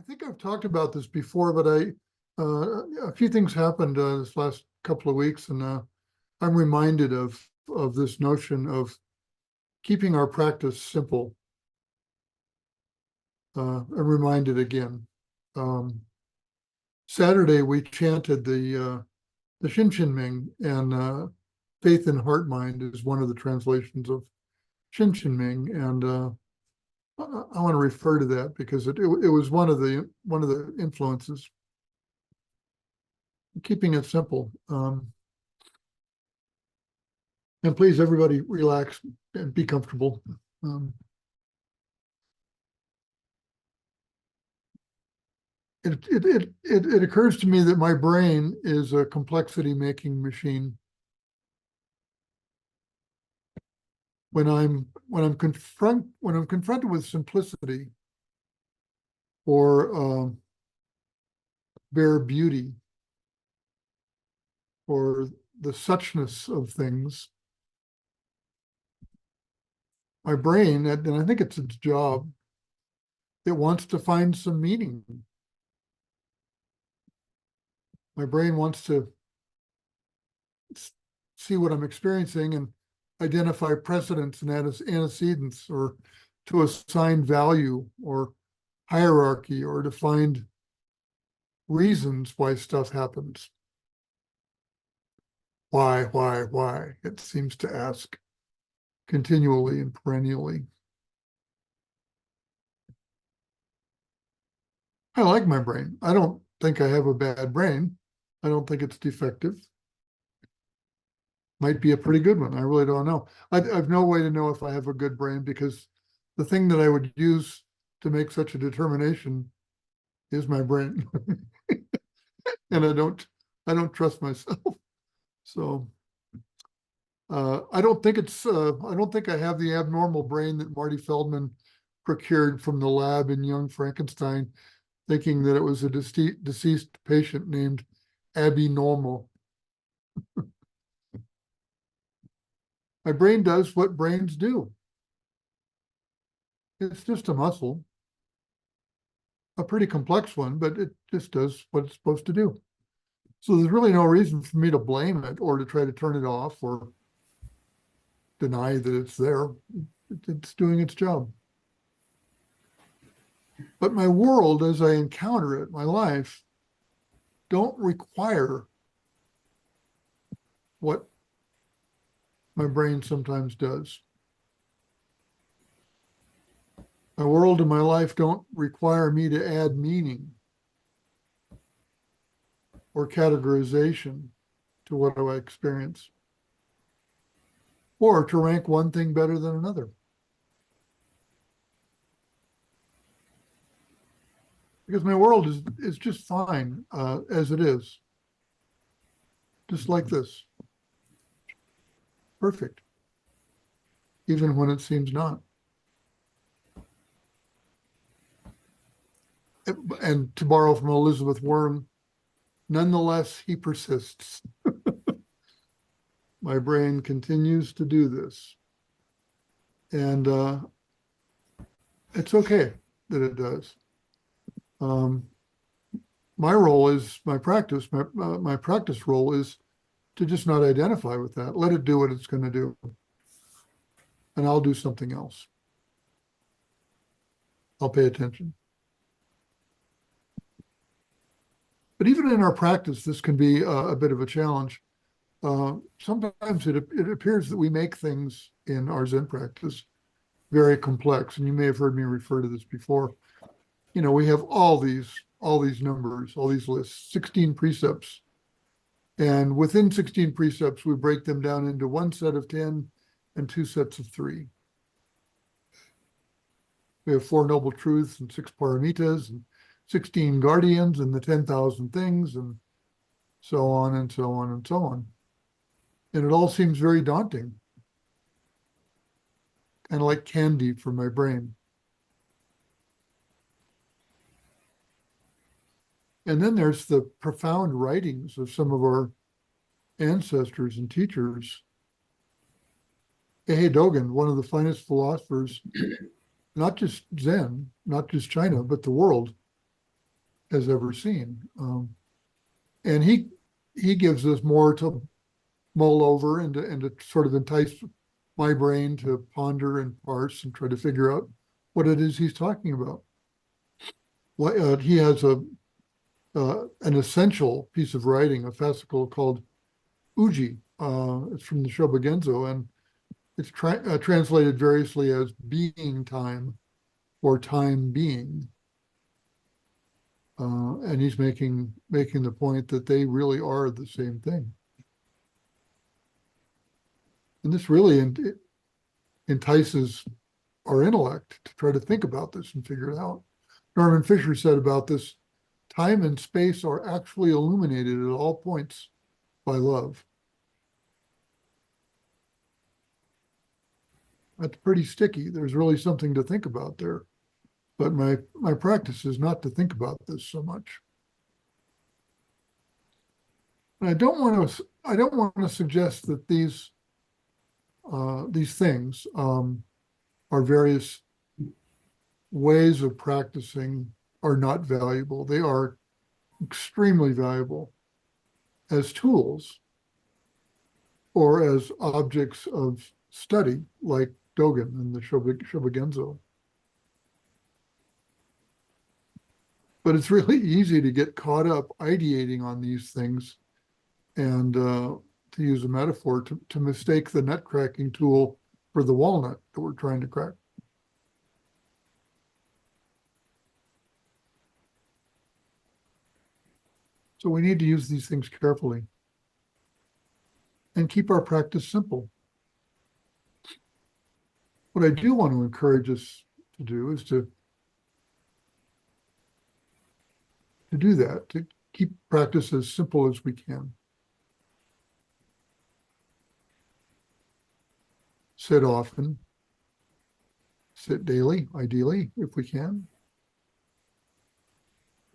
I think I've talked about this before, but a few things happened this last couple of weeks, and I'm reminded of this notion of keeping our practice simple. I'm reminded again. Saturday we chanted the Shin Shin Ming, and faith in heart mind is one of the translations of Shin Shin Ming, and I want to refer to that because it was one of the influences. Keeping it simple. And please, everybody, relax and be comfortable. It occurs to me that my brain is a complexity making machine. When I'm confronted with simplicity or bare beauty or the suchness of things, my brain, and I think it's its job, it wants to find some meaning. My brain wants to see what I'm experiencing and identify precedents and antecedents, or to assign value or hierarchy, or to find reasons why stuff happens. Why? It seems to ask continually and perennially. I like my brain. I don't think I have a bad brain. I don't think it's defective. Might be a pretty good one. I really don't know. I've no way to know if I have a good brain, because the thing that I would use to make such a determination is my brain. And I don't trust myself. So I don't think I have the abnormal brain that Marty Feldman procured from the lab in Young Frankenstein, thinking that it was a deceased patient named Abby Normal. My brain does what brains do. It's just a muscle, a pretty complex one, but it just does what it's supposed to do. So there's really no reason for me to blame it or to try to turn it off or deny that it's there. It's doing its job. But my world, as I encounter it, my life, don't require what my brain sometimes does. My world and my life don't require me to add meaning or categorization to what I experience, or to rank one thing better than another. Because my world is just fine as it is. Just like this. Perfect. Even when it seems not. And to borrow from Elizabeth Warren, nonetheless, he persists. My brain continues to do this. And it's okay that it does. My role is, my practice role is to just not identify with that. Let it do what it's going to do. And I'll do something else. I'll pay attention. But even in our practice, this can be a bit of a challenge. Sometimes it appears that we make things in our Zen practice very complex. And you may have heard me refer to this before. You know, we have all these numbers, all these lists, 16 precepts. And within 16 precepts, we break them down into one set of 10 and two sets of 3. We have 4 noble truths and 6 paramitas and 16 guardians and the 10,000 things, and so on and so on and so on. And it all seems very daunting, kind of like candy for my brain. And then there's the profound writings of some of our ancestors and teachers. Ehe Dogen, one of the finest philosophers, not just Zen, not just China, but the world, has ever seen. And he gives us more to mull over and to sort of entice my brain to ponder and parse and try to figure out what it is he's talking about. He has an essential piece of writing, a fascicle called Uji. It's from the Shobogenzo, and it's translated variously as being time or time being. And he's making the point that they really are the same thing. And this really entices our intellect to try to think about this and figure it out. Norman Fisher said about this, time and space are actually illuminated at all points by love. That's pretty sticky. There's really something to think about there. But my practice is not to think about this so much. And I don't want to suggest that these things are various ways of practicing are not valuable. They are extremely valuable as tools or as objects of study, like Dogen and the Shobogenzo. But it's really easy to get caught up ideating on these things and, to use a metaphor, to mistake the nut cracking tool for the walnut that we're trying to crack. So we need to use these things carefully and keep our practice simple. What I do want to encourage us to do is to do that, to keep practice as simple as we can. Sit often, sit daily, ideally, if we can.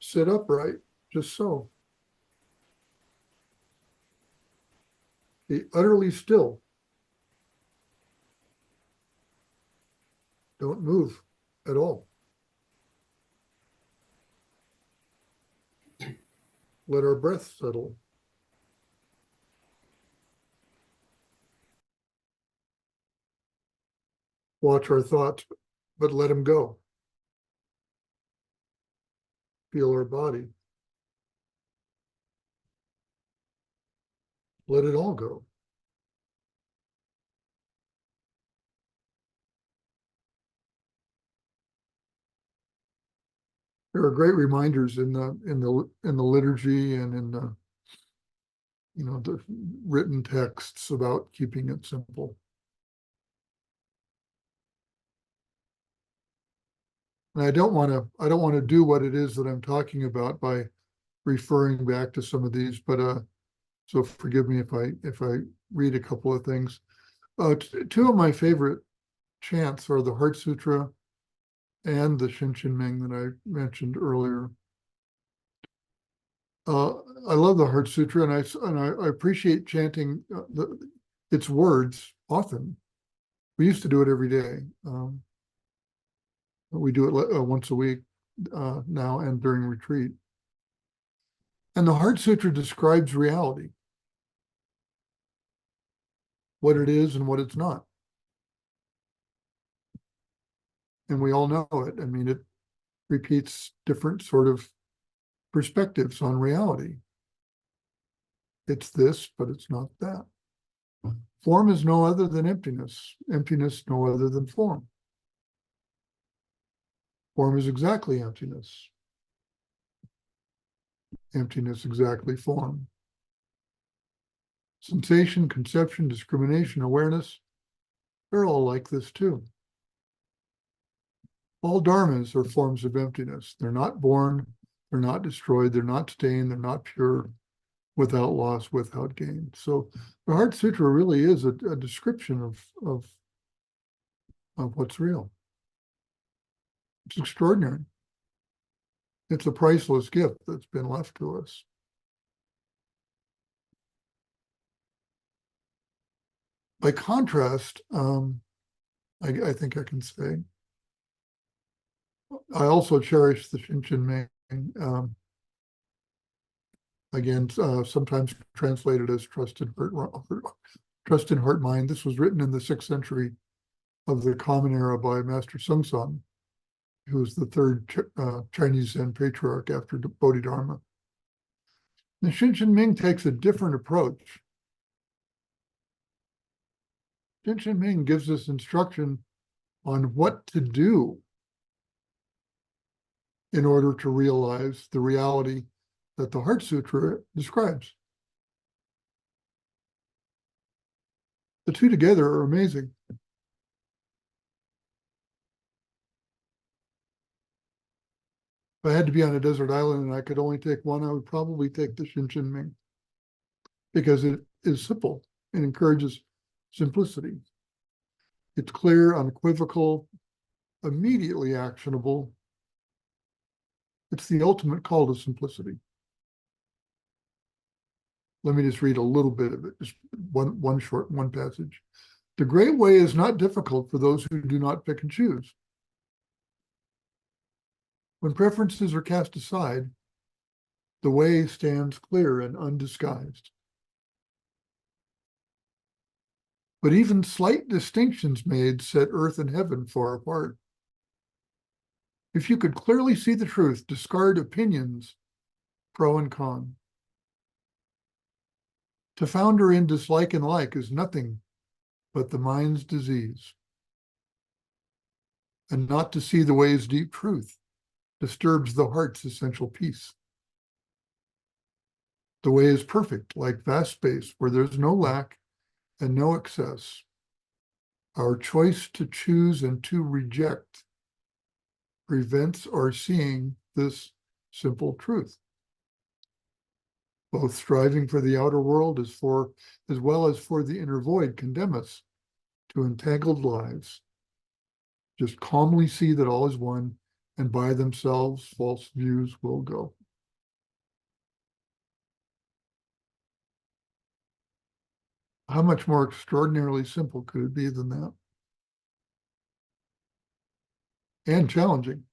Sit upright, just so. Be utterly still. Don't move at all. Let our breath settle. Watch our thoughts, but let them go. Feel our body. Let it all go. There are great reminders in the liturgy and in the the written texts about keeping it simple. And I don't want to do what it is that I'm talking about by referring back to some of these, but so forgive me if I read a couple of things. Two of my favorite chants are the Heart Sutra and the Shinshin Ming that I mentioned earlier. I love the Heart Sutra, and I appreciate chanting its words often. We used to do it every day. We do it once a week now and during retreat. And the Heart Sutra describes reality, what it is and what it's not. And we all know it. I mean, it repeats different sort of perspectives on reality. It's this, but it's not that. Form is no other than emptiness. Emptiness no other than form. Form is exactly emptiness. Emptiness exactly form. Sensation, conception, discrimination, awareness, they're all like this too. All dharmas are forms of emptiness. They're not born, they're not destroyed, they're not stained, they're not pure, without loss, without gain. So the Heart Sutra really is a description of what's real. It's extraordinary. It's a priceless gift that's been left to us. By contrast, I think I can say, I also cherish the Shinshin Ming. Again, sometimes translated as trust in heart mind. This was written in the 6th century of the Common Era by Master Sungsan, who was the third Chinese Zen patriarch after Bodhidharma. The Shinshin Ming takes a different approach. Shinshin Ming gives us instruction on what to do in order to realize the reality that the Heart Sutra describes. The two together are amazing. If I had to be on a desert island and I could only take one, I would probably take the Shinshin Ming because it is simple and encourages simplicity. It's clear, unequivocal, immediately actionable. It's the ultimate call to simplicity. Let me just read a little bit of it, just one passage. The great way is not difficult for those who do not pick and choose. When preferences are cast aside, the way stands clear and undisguised. But even slight distinctions made set earth and heaven far apart. If you could clearly see the truth, discard opinions, pro and con. To founder in dislike and like is nothing but the mind's disease. And not to see the way's deep truth disturbs the heart's essential peace. The way is perfect, like vast space, where there's no lack and no excess. Our choice to choose and to reject prevents our seeing this simple truth. Both striving for the outer world as well as for the inner void condemn us to entangled lives. Just calmly see that all is one, and by themselves false views will go. How much more extraordinarily simple could it be than that? And challenging.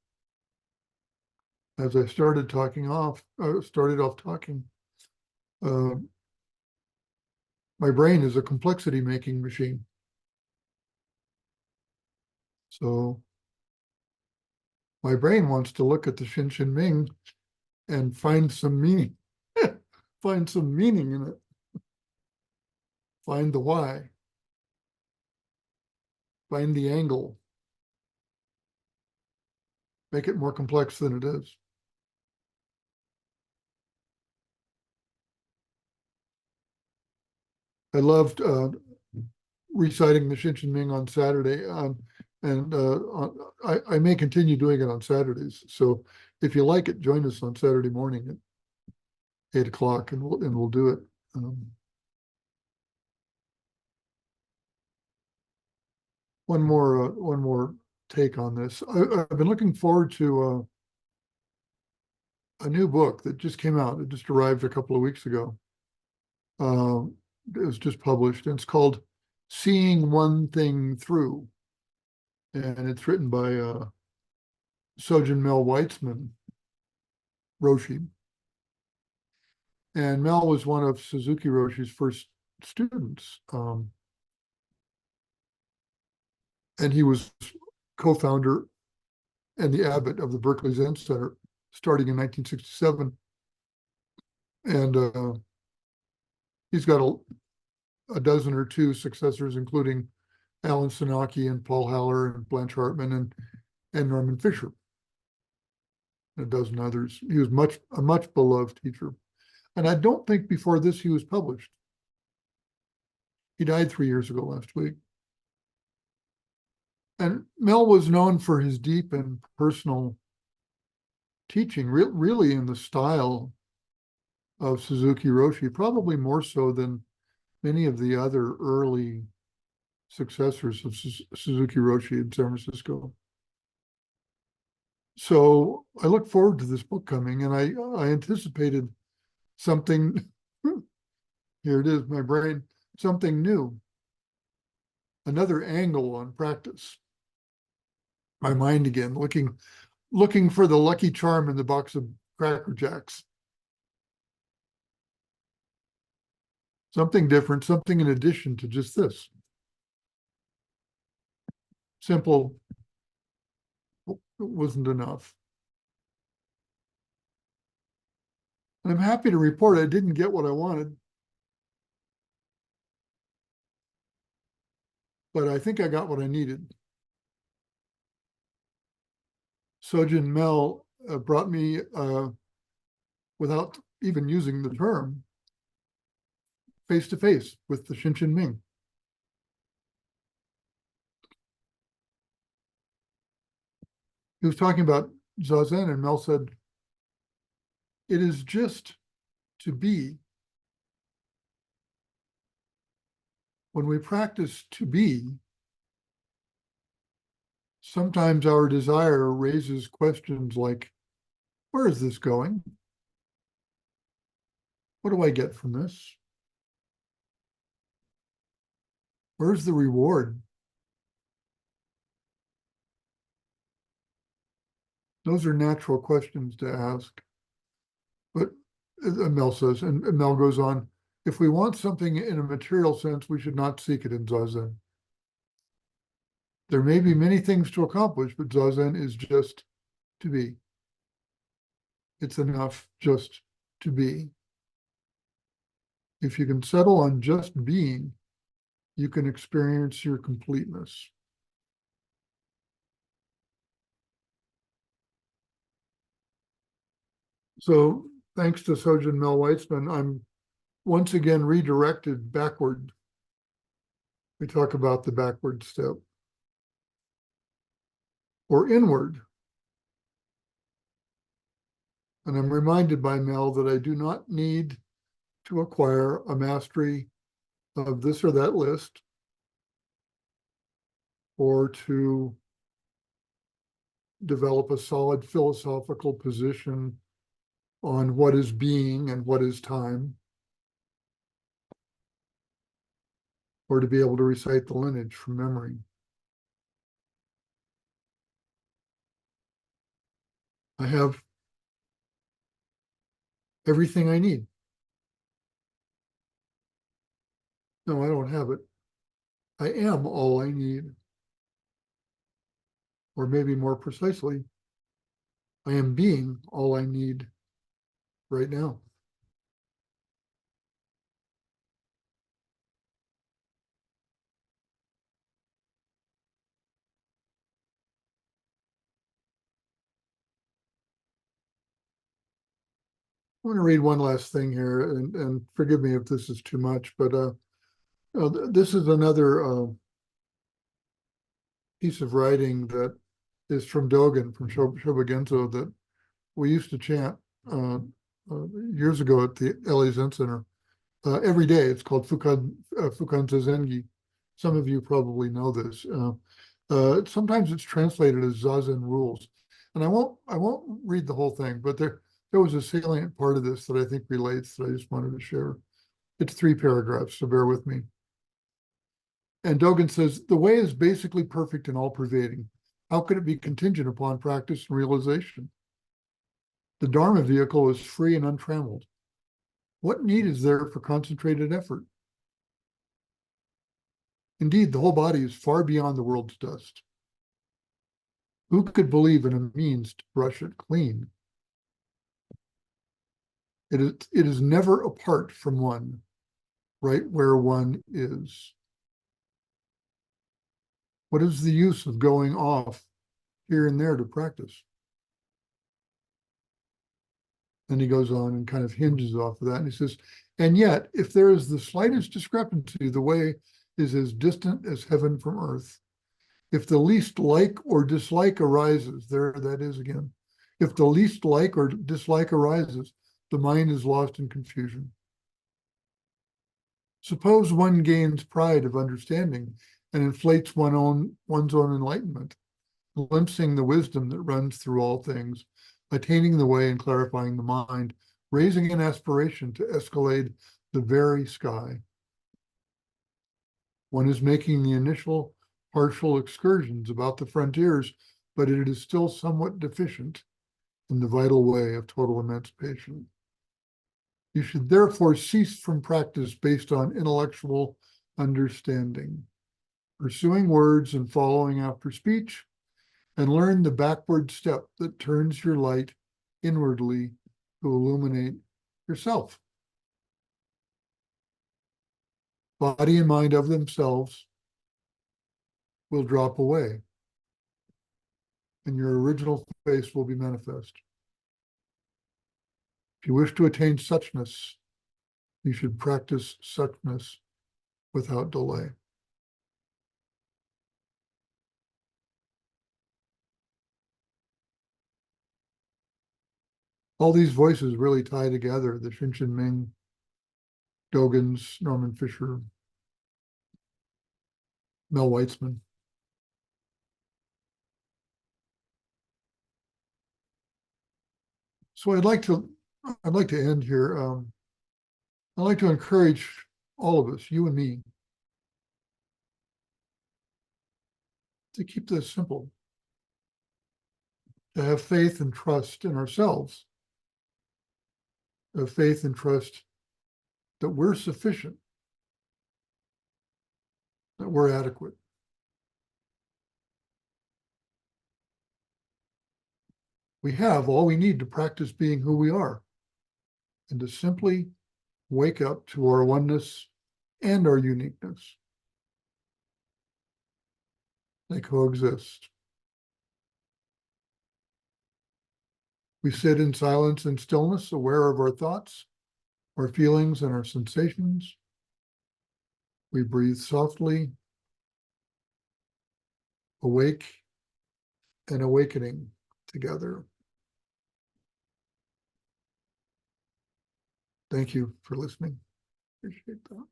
As I started off talking, my brain is a complexity making machine. So my brain wants to look at the Shinshin Ming and find some meaning, find some meaning in it, find the why, find the angle, make it more complex than it is. I loved reciting the Shinshin Ming on Saturday, and I may continue doing it on Saturdays. So if you like it, join us on Saturday morning at 8 o'clock, and we'll do it. One more take on this. I've been looking forward to a new book that just came out. It just arrived a couple of weeks ago. It was just published, and it's called Seeing One Thing Through. And it's written by Sojun Mel Weitsman, Roshi. And Mel was one of Suzuki Roshi's first students. And he was co-founder and the abbot of the Berkeley Zen Center starting in 1967. And he's got a dozen or two successors, including Alan Senaki and Paul Haller and Blanche Hartman and Norman Fisher, and a dozen others. He was a much beloved teacher. And I don't think before this he was published. He died 3 years ago last week. And Mel was known for his deep and personal teaching, really in the style of Suzuki Roshi, probably more so than many of the other early successors of Suzuki Roshi in San Francisco. So I look forward to this book coming, and I anticipated something. Here it is, my brain, something new, another angle on practice. My mind again, looking for the lucky charm in the box of Cracker Jacks. Something different, something in addition to just this. Simple wasn't enough. And I'm happy to report I didn't get what I wanted, but I think I got what I needed. Sojun Mel brought me, without even using the term, face to face with the Shinshin Ming. He was talking about zazen, and Mel said, it is just to be. When we practice to be, sometimes our desire raises questions like, where is this going? What do I get from this? Where's the reward? Those are natural questions to ask. But Mel says, and Mel goes on, if we want something in a material sense, we should not seek it in zazen. There may be many things to accomplish, but zazen is just to be. It's enough just to be. If you can settle on just being, you can experience your completeness. So thanks to Sojun Mel Weitsman, I'm once again redirected backward. We talk about the backward step. Or inward. And I'm reminded by Mel that I do not need to acquire a mastery of this or that list, or to develop a solid philosophical position on what is being and what is time, or to be able to recite the lineage from memory. I have everything I need. No, I don't have it. I am all I need. Or maybe more precisely, I am being all I need right now. I want to read one last thing here, and forgive me if this is too much, but this is another piece of writing that is from Dogen, from Shobogenzo, that we used to chant years ago at the LA Zen Center every day. It's called Fukan Zazengi. Some of you probably know this. Sometimes it's translated as Zazen rules, and I won't read the whole thing, but there was a salient part of this that I think relates that I just wanted to share. It's 3 paragraphs, so bear with me. And Dogen says, the way is basically perfect and all-pervading. How could it be contingent upon practice and realization? The Dharma vehicle is free and untrammeled. What need is there for concentrated effort? Indeed, the whole body is far beyond the world's dust. Who could believe in a means to brush it clean? It is never apart from one, right where one is. What is the use of going off here and there to practice? And he goes on and kind of hinges off of that. And he says, and yet, if there is the slightest discrepancy, the way is as distant as heaven from earth. If the least like or dislike arises, there that is again. If the least like or dislike arises, the mind is lost in confusion. Suppose one gains pride of understanding and inflates one's own enlightenment, glimpsing the wisdom that runs through all things, attaining the way and clarifying the mind, raising an aspiration to escalade the very sky. One is making the initial partial excursions about the frontiers, but it is still somewhat deficient in the vital way of total emancipation. You should therefore cease from practice based on intellectual understanding, pursuing words and following after speech, and learn the backward step that turns your light inwardly to illuminate yourself. Body and mind of themselves will drop away, and your original face will be manifest. If you wish to attain suchness, you should practice suchness without delay. All these voices really tie together, the Shinshin Ming, Dogen's, Norman Fisher, Mel Weitsman. So I'd like to end here. I'd like to encourage all of us, you and me, to keep this simple, to have faith and trust in ourselves, to have faith and trust that we're sufficient, that we're adequate. We have all we need to practice being who we are and to simply wake up to our oneness and our uniqueness. They coexist. We sit in silence and stillness, aware of our thoughts, our feelings, and our sensations. We breathe softly, awake and awakening together. Thank you for listening. Appreciate that.